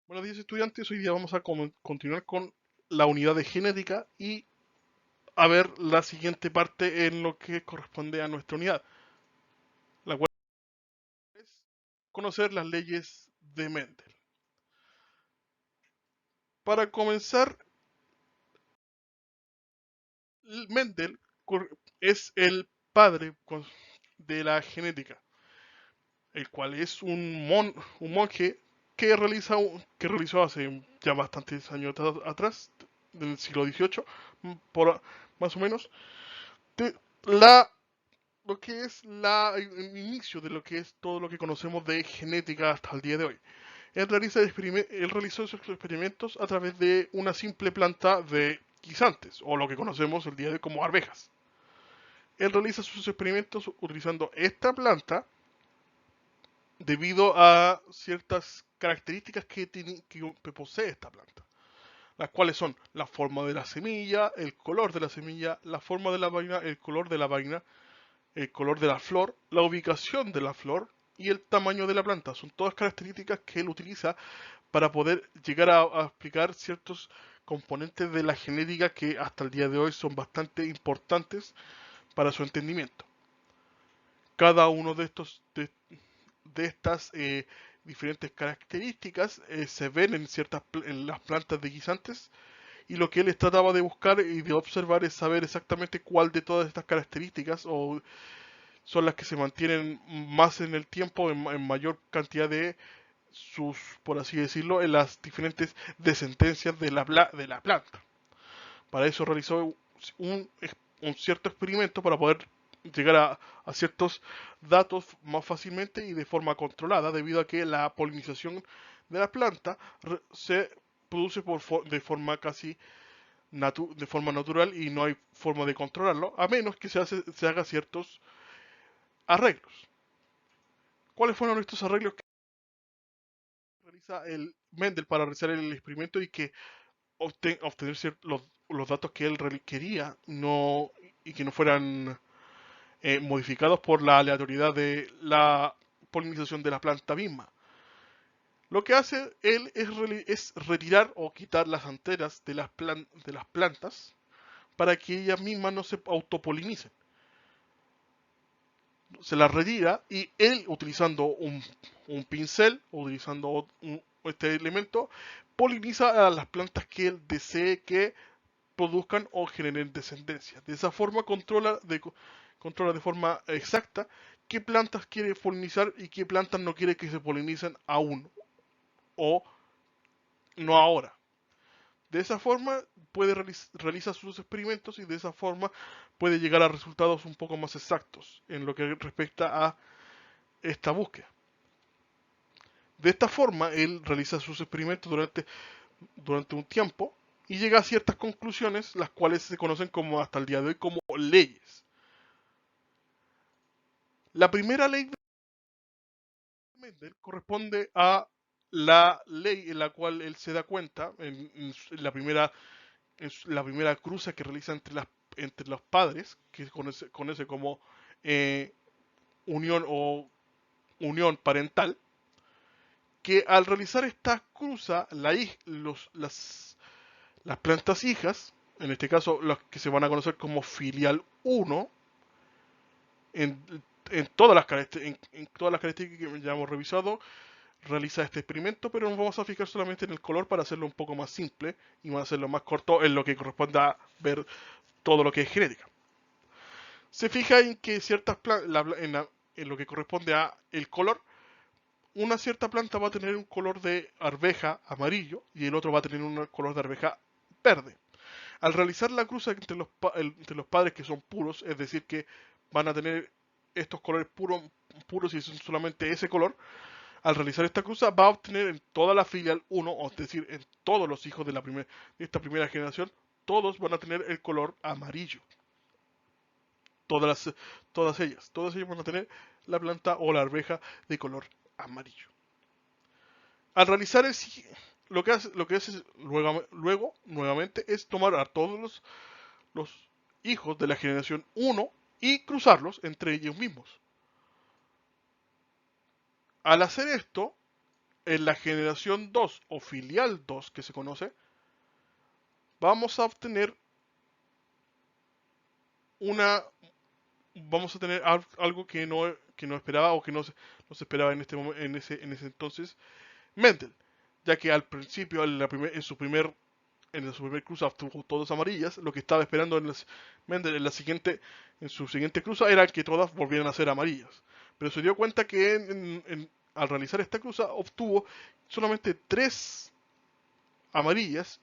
Buenos días estudiantes, hoy día vamos a continuar con la unidad de genética y a ver la siguiente parte en lo que corresponde a nuestra unidad, la cual es conocer las leyes de Mendel. Para comenzar, Mendel es el padre de la genética, el cual es un monje que realizó hace ya bastantes años atrás, del siglo XVIII, por, más o menos, de la lo que es el inicio de lo que es todo lo que conocemos de genética hasta el día de hoy. Él realizó sus experimentos a través de una simple planta de guisantes, o lo que conocemos el día de hoy como arvejas. Él realiza sus experimentos utilizando esta planta debido a ciertas características que posee esta planta, las cuales son la forma de la semilla, el color de la semilla, la forma de la vaina, el color de la vaina, el color de la flor, la ubicación de la flor y el tamaño de la planta. Son todas características que él utiliza para poder llegar a explicar ciertos componentes de la genética que hasta el día de hoy son bastante importantes para su entendimiento. Cada uno de estas diferentes características se ven en las plantas de guisantes, y lo que él trataba de buscar y de observar es saber exactamente cuál de todas estas características o son las que se mantienen más en el tiempo, en mayor cantidad de sus, por así decirlo, en las diferentes descendencias de la planta. Para eso realizó un, un cierto experimento para poder llegar a ciertos datos más fácilmente y de forma controlada, debido a que la polinización de la planta se produce de forma casi de forma natural y no hay forma de controlarlo, a menos que se haga ciertos arreglos. ¿Cuáles fueron estos arreglos que realiza el Mendel para realizar el experimento y que obtener los datos que él quería y que no fueran modificados por la aleatoriedad de la polinización de la planta misma? Lo que hace él es retirar o quitar las anteras de las plantas para que ellas mismas no se autopolinicen. Se las retira y él, utilizando un pincel, utilizando este elemento, poliniza a las plantas que él desee que produzcan o generen descendencia. De esa forma controla de forma exacta qué plantas quiere polinizar y qué plantas no quiere que se polinicen aún o no ahora. De esa forma realiza sus experimentos y de esa forma puede llegar a resultados un poco más exactos en lo que respecta a esta búsqueda. De esta forma, él realiza sus experimentos durante un tiempo y llega a ciertas conclusiones, las cuales se conocen como hasta el día de hoy como leyes. La primera ley de Mendel corresponde a la ley en la cual él se da cuenta en la primera cruza que realiza entre los padres, que conoce como eh, unión o unión parental, que al realizar esta cruza, las plantas hijas, en este caso las que se van a conocer como filial 1, en, en todas las características que ya hemos revisado, realiza este experimento, pero nos vamos a fijar solamente en el color para hacerlo un poco más simple y vamos a hacerlo más corto en lo que corresponde a ver todo lo que es genética. Se fija en que en lo que corresponde a el color, una cierta planta va a tener un color de arveja amarillo y el otro va a tener un color de arveja verde. Al realizar la cruza entre los padres que son puros, es decir, que van a tener estos colores puros y son solamente ese color, al realizar esta cruza va a obtener en toda la filial 1, o es decir, en todos los hijos de esta primera generación, todos van a tener el color amarillo. Todas, todas ellas van a tener la planta o la arveja de color amarillo. Al realizar lo que hace luego, nuevamente, es tomar a todos los hijos de la generación 1 y cruzarlos entre ellos mismos. Al hacer esto, en la generación 2 o filial 2 que se conoce, vamos a obtener una vamos a tener algo que no esperaba o que no se esperaba en este en ese entonces Mendel, ya que al principio en su primer cruza obtuvo todas amarillas, lo que estaba esperando Mendel en su siguiente cruza era que todas volvieran a ser amarillas, pero se dio cuenta que al realizar esta cruza obtuvo solamente 3 amarillas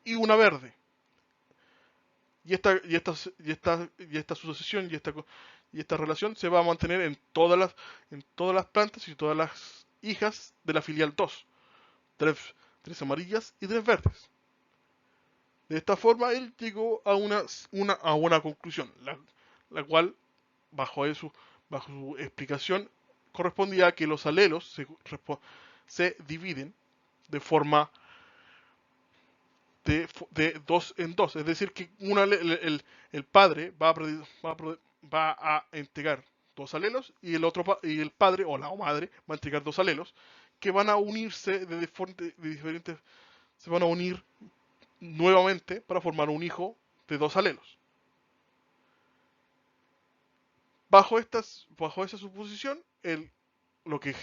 y una verde. Y esta sucesión y esta relación se va a mantener en todas las plantas y todas las hijas de la filial 2. Tres amarillas y 3 verdes. De esta forma él llegó a una conclusión, la cual bajo su explicación correspondía a que los alelos se dividen de forma de dos en dos. Es decir, que el padre va a entregar 2 alelos y y el padre o la madre va a entregar 2 alelos que van a unirse de diferentes, se van a unir nuevamente para formar un hijo de 2 alelos. Bajo esa suposición, lo que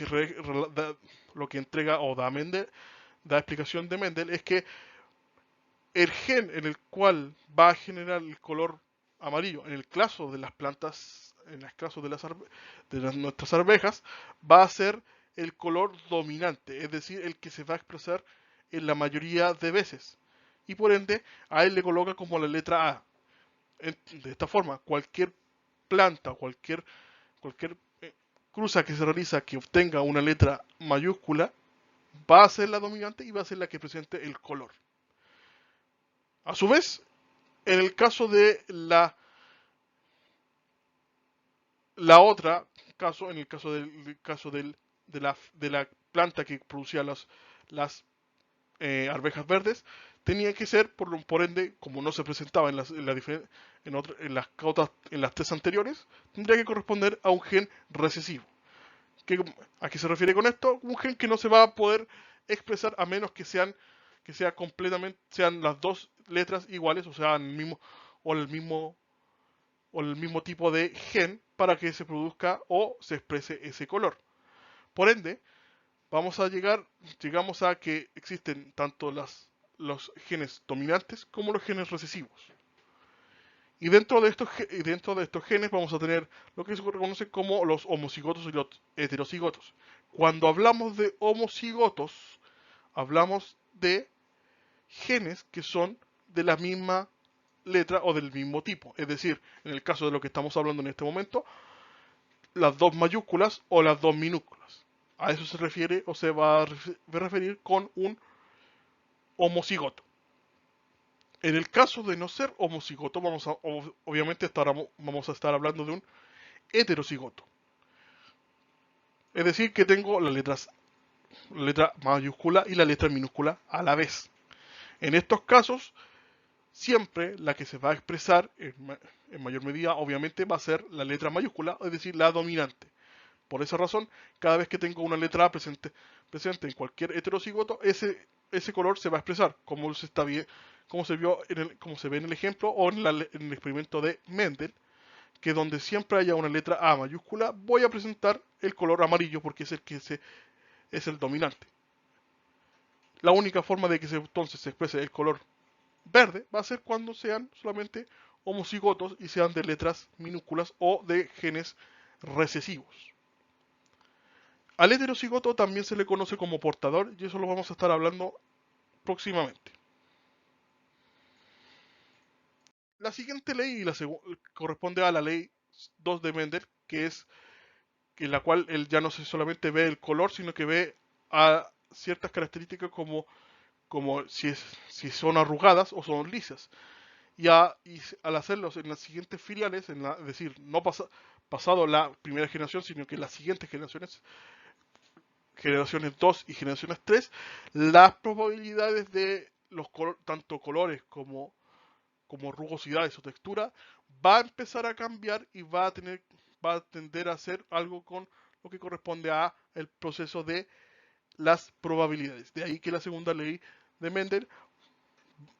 lo que entrega o da explicación de Mendel es que el gen en el cual va a generar el color amarillo, en el caso de las plantas, en el caso de nuestras arvejas, va a ser el color dominante, es decir, el que se va a expresar en la mayoría de veces. Y por ende, a él le coloca como la letra A. De esta forma, cualquier planta, cualquier cruza que se realiza que obtenga una letra mayúscula, va a ser la dominante y va a ser la que presente el color. A su vez, en el caso de la otra caso, en el caso de la planta que producía las arvejas verdes, tenía que ser, por ende, como no se presentaba en las 3 anteriores, tendría que corresponder a un gen recesivo. ¿A qué se refiere con esto? Un gen que no se va a poder expresar a menos sean las 2 letras iguales, o sea, o el mismo o el mismo tipo de gen para que se produzca o se exprese ese color. Por ende, llegamos a que existen tanto los genes dominantes como los genes recesivos. Dentro de estos genes vamos a tener lo que se conoce como los homocigotos y los heterocigotos. Cuando hablamos de homocigotos, hablamos de genes que son de la misma letra o del mismo tipo. Es decir, en el caso de lo que estamos hablando en este momento, las 2 mayúsculas o las 2 minúsculas. A eso se refiere o se va a referir con un homocigoto. En el caso de no ser homocigoto, obviamente vamos a estar hablando de un heterocigoto. Es decir, que tengo la letra mayúscula y la letra minúscula a la vez. En estos casos, siempre la que se va a expresar en mayor medida, obviamente, va a ser la letra mayúscula, es decir, la dominante. Por esa razón, cada vez que tengo una letra A presente en cualquier heterocigoto, ese color se va a expresar, como se ve en el ejemplo o en el experimento de Mendel, que donde siempre haya una letra A mayúscula, voy a presentar el color amarillo porque es el dominante. La única forma de que entonces se exprese el color verde va a ser cuando sean solamente homocigotos y sean de letras minúsculas o de genes recesivos. Al heterocigoto también se le conoce como portador y eso lo vamos a estar hablando próximamente. La siguiente ley corresponde a la ley 2 de Mendel, que es en la cual él ya no solamente ve el color, sino que ve a ciertas características como si son arrugadas o son lisas. Y al hacerlos en las siguientes filiales, es decir, no pasado la primera generación, sino que en las siguientes generaciones 2 y generaciones 3, las probabilidades de tanto colores como rugosidades o textura va a empezar a cambiar y va a tender a ser algo con lo que corresponde a el proceso de las probabilidades. De ahí que la segunda ley de Mendel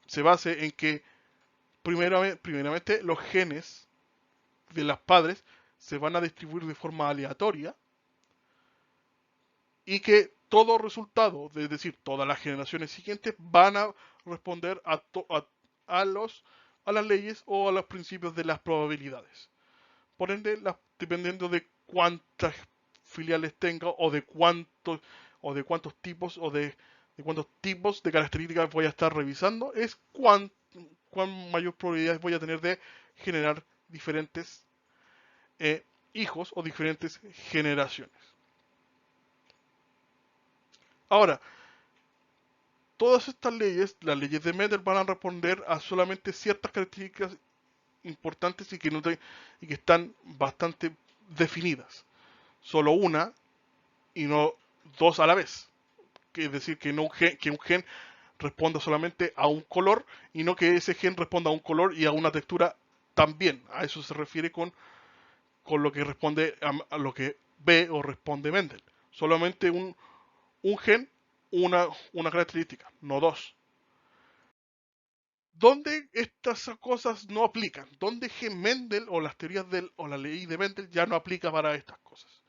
se base en que primeramente los genes de los padres se van a distribuir de forma aleatoria y que todo resultado, es decir, todas las generaciones siguientes van a responder a las leyes o a los principios de las probabilidades. Por ende, dependiendo de cuántas filiales tenga o de cuántos tipos de cuántos tipos de características voy a estar revisando, es cuán mayor probabilidad voy a tener de generar diferentes hijos o diferentes generaciones. Ahora, todas estas leyes, las leyes de Mendel, van a responder a solamente ciertas características importantes y y que están bastante definidas. Solo una y no dos a la vez. Es decir, que un gen responda solamente a un color y no que ese gen responda a un color y a una textura también. A eso se refiere con lo que responde a lo que ve o responde Mendel. Solamente un gen, una característica, no dos. ¿Dónde estas cosas no aplican? ¿Dónde Mendel o las teorías o la ley de Mendel ya no aplica para estas cosas?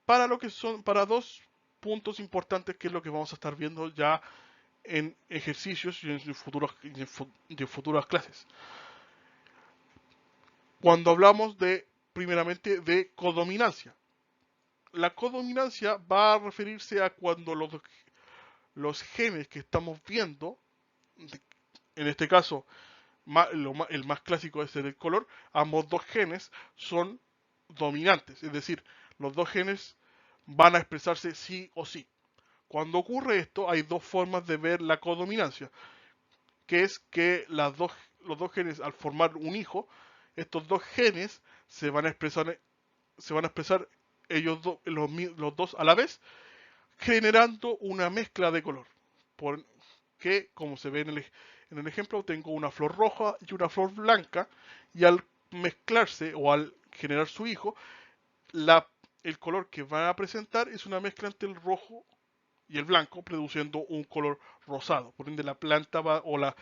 Para lo que son, para dos puntos importantes que es lo que vamos a estar viendo ya en ejercicios y en futuras clases. Cuando hablamos primeramente, de codominancia. La codominancia va a referirse a cuando los genes que estamos viendo, en este caso el más clásico es el color, ambos dos genes son dominantes, es decir, los dos genes van a expresarse sí o sí. Cuando ocurre esto, hay dos formas de ver la codominancia, que es que los dos genes, al formar un hijo, estos dos genes se van a expresar los dos a la vez, generando una mezcla de color. Que, como se ve en el ejemplo, tengo una flor roja y una flor blanca, y al mezclarse o al generar su hijo, el color que van a presentar es una mezcla entre el rojo y el blanco, produciendo un color rosado. Por ende, la planta o la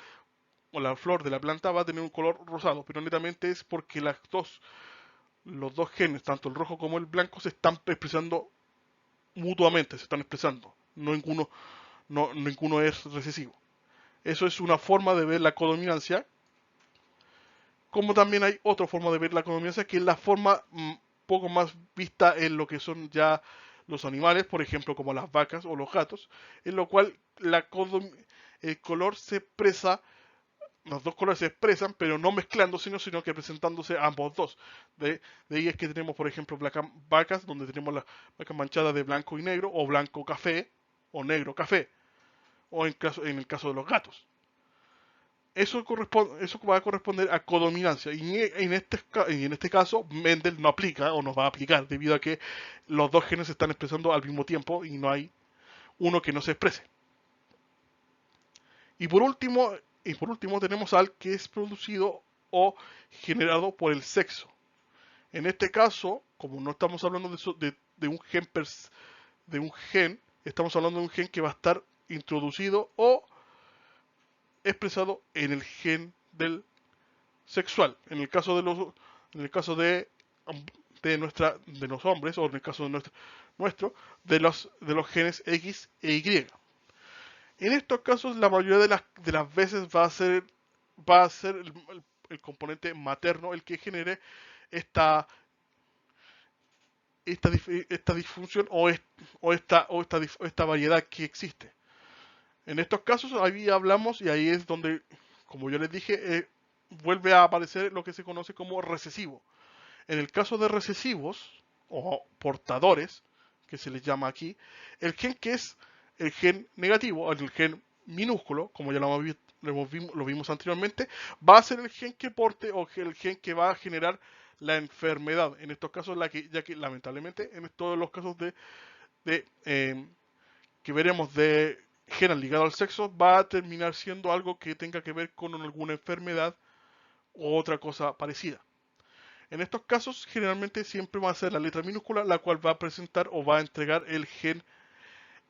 flor de la planta va a tener un color rosado, pero netamente es porque los dos genes, tanto el rojo como el blanco, se están expresando mutuamente, se están expresando. Ninguno es recesivo. Eso es una forma de ver la codominancia. Como también hay otra forma de ver la codominancia, que es la forma poco más vista en lo que son ya los animales, por ejemplo, como las vacas o los gatos, en lo cual el color se expresa, los dos colores se expresan, pero no mezclándose, sino que presentándose ambos dos. De ahí es que tenemos, por ejemplo, vacas, donde tenemos las vacas manchadas de blanco y negro, o blanco café, o negro café, o en el caso de los gatos. Eso va a corresponder a codominancia. Y en este caso, Mendel no aplica o no va a aplicar, debido a que los dos genes se están expresando al mismo tiempo y no hay uno que no se exprese. Y por último tenemos al que es producido o generado por el sexo. En este caso, como no estamos hablando de un gen, estamos hablando de un gen que va a estar introducido o expresado en el gen del sexual. En el caso de los hombres, o en el caso de de los genes X e Y. En estos casos, la mayoría de las veces va a ser el componente materno el que genere esta, esta disfunción o esta variedad que existe. En estos casos, ahí hablamos y ahí es donde, como yo les dije, vuelve a aparecer lo que se conoce como recesivo. En el caso de recesivos o portadores, que se les llama aquí, el gen que es el gen negativo, el gen minúsculo, como ya lo vimos anteriormente, va a ser el gen que porte o el gen que va a generar la enfermedad. En estos casos, ya que lamentablemente en todos los casos de que veremos de genes ligados al sexo, va a terminar siendo algo que tenga que ver con alguna enfermedad u otra cosa parecida. En estos casos, generalmente siempre va a ser la letra minúscula la cual va a presentar o va a entregar el gen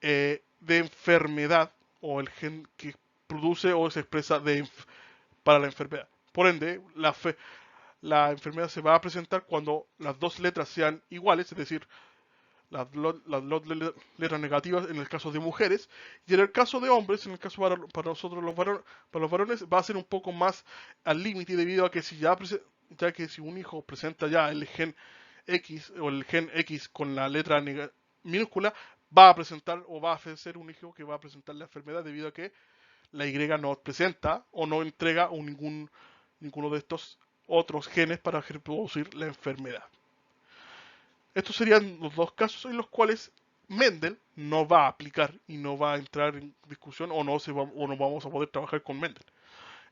de enfermedad o el gen que produce o se expresa para la enfermedad. Por ende, la enfermedad se va a presentar cuando las dos letras sean iguales, es decir, las dos letras negativas en el caso de mujeres, y en el caso de hombres, en el caso para nosotros para los varones, va a ser un poco más al límite debido a que ya que si un hijo presenta ya el gen X o el gen X con la letra minúscula, va a presentar o va a ser un hijo que va a presentar la enfermedad debido a que la Y no presenta o no entrega ninguno de estos otros genes para reproducir la enfermedad. Estos serían los dos casos en los cuales Mendel no va a aplicar y no va a entrar en discusión o no vamos a poder trabajar con Mendel.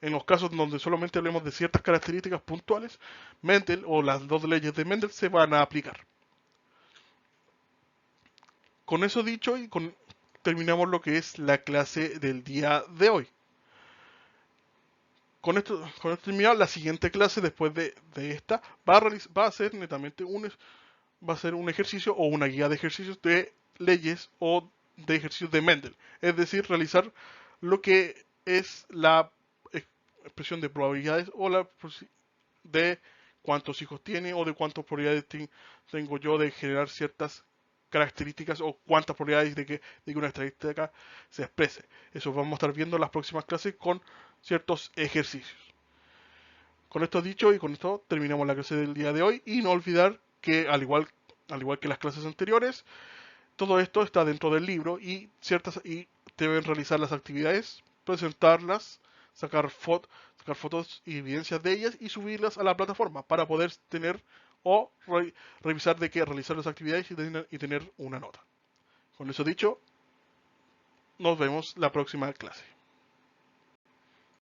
En los casos donde solamente hablemos de ciertas características puntuales, Mendel o las dos leyes de Mendel se van a aplicar. Con eso dicho terminamos lo que es la clase del día de hoy. Con esto terminado, la siguiente clase después de esta va a ser netamente va a ser un ejercicio o una guía de ejercicios de leyes o de ejercicios de Mendel. Es decir, realizar lo que es la expresión de probabilidades o de cuántos hijos tiene o de cuántas probabilidades tengo yo de generar ciertas características o cuántas probabilidades de que una estadística se exprese. Eso vamos a estar viendo en las próximas clases con ciertos ejercicios. Con esto dicho y con esto terminamos la clase del día de hoy y no olvidar que al igual que las clases anteriores, todo esto está dentro del libro y deben realizar las actividades, presentarlas, sacar fotos y evidencias de ellas y subirlas a la plataforma para poder tener o revisar de qué realizar las actividades y tener una nota. Con eso dicho, nos vemos la próxima clase.